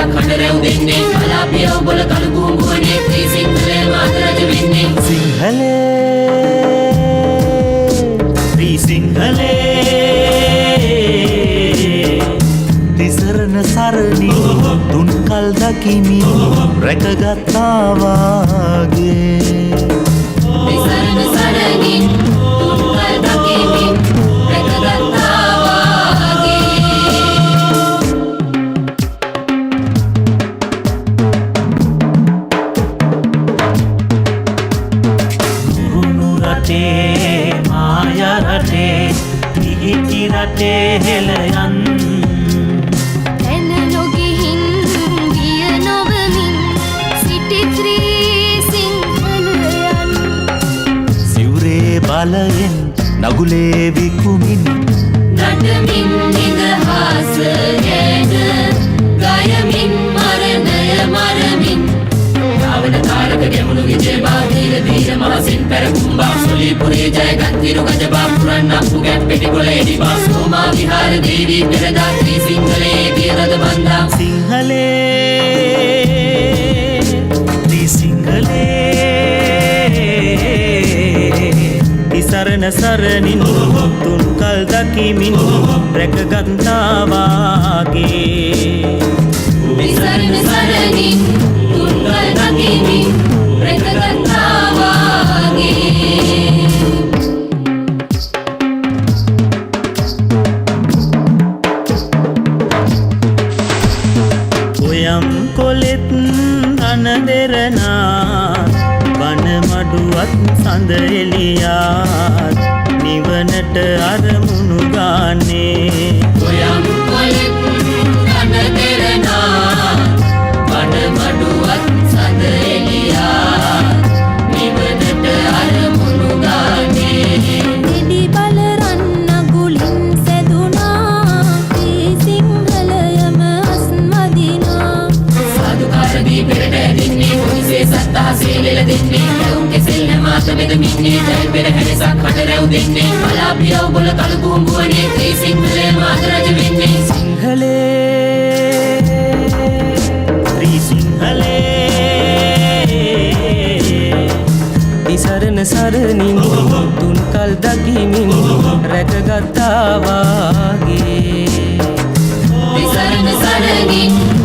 වෙනසක් හඬ රැව් දෙන්නේ කලාපිය ඔබල කළු කුඹුවනේ ත්‍රී සිංහලේ මාත රජ වෙන්නේ ත්‍රී සිංහලේ තිසරණ සරණි තුන් කල් දකිමි රැකගත්තා වාගේ තිසරණ සරණි තුන් කල් දකිමි රැකගත්තා වාගේ රුණු රටේ මායා රටේ ඉහිති රටේ හෙළයන් බලයෙන් නගුලේ විකුමින් නටමින් නිදහස ගැන ගයමින් මරණය මරමින් රාවණ තාරක ගැමුණු විජය බාධීර දීර මහසින් පැරකුම්බා සොලිපුරේ ජයගත් විරු ගජබා පුරන් අප්පු ගැප් පෙටිකොළ එඩිබා සෝමා විහාර දේවී පෙරදා ත්‍රී සිංහලේ පියරද බන්දා සිංහලේ ත්‍රී සිංහලේ සරණ සරණින් තුන් කල් දකිමින් රැකගත්තා වාගේ සරණ සරණින් තුන් කල් දකිමින් රැකගත්තා වාගේ ඔයම් කොලෙත් අන දෙරනා වන මඩුවත් සඳ එලියාත් නිවනට අරමුණු ගානේ ඔයම් කොලෙත් අන දෙරනා වන මඩුවත් සඳ එලියාත් නිවනට අරමුණු ගානේ දෙඩි බලරන් නගුලින් සැදුනා ත්‍රී සිංහලයම අස්මදිනා සාදුකාර දී පෙරට ඇදින්නේ පොලිසේ සත්තහසේ ලෙල දෙන්නේ මාත බෙදමින්නේ ජය පෙරහැරසක් හඬ රැව් දෙන්නේ කලාපිය ඔබල කළු කුඹුවනේ ත්‍රී සිංහලේ මාත රජ වෙන්නේ සිංහලේ ත්‍රී සිංහලේ තිසරණ සරණින් තුන් කල් දකිමින් රැකගත්තා වාගේ තිසරණ සරණින්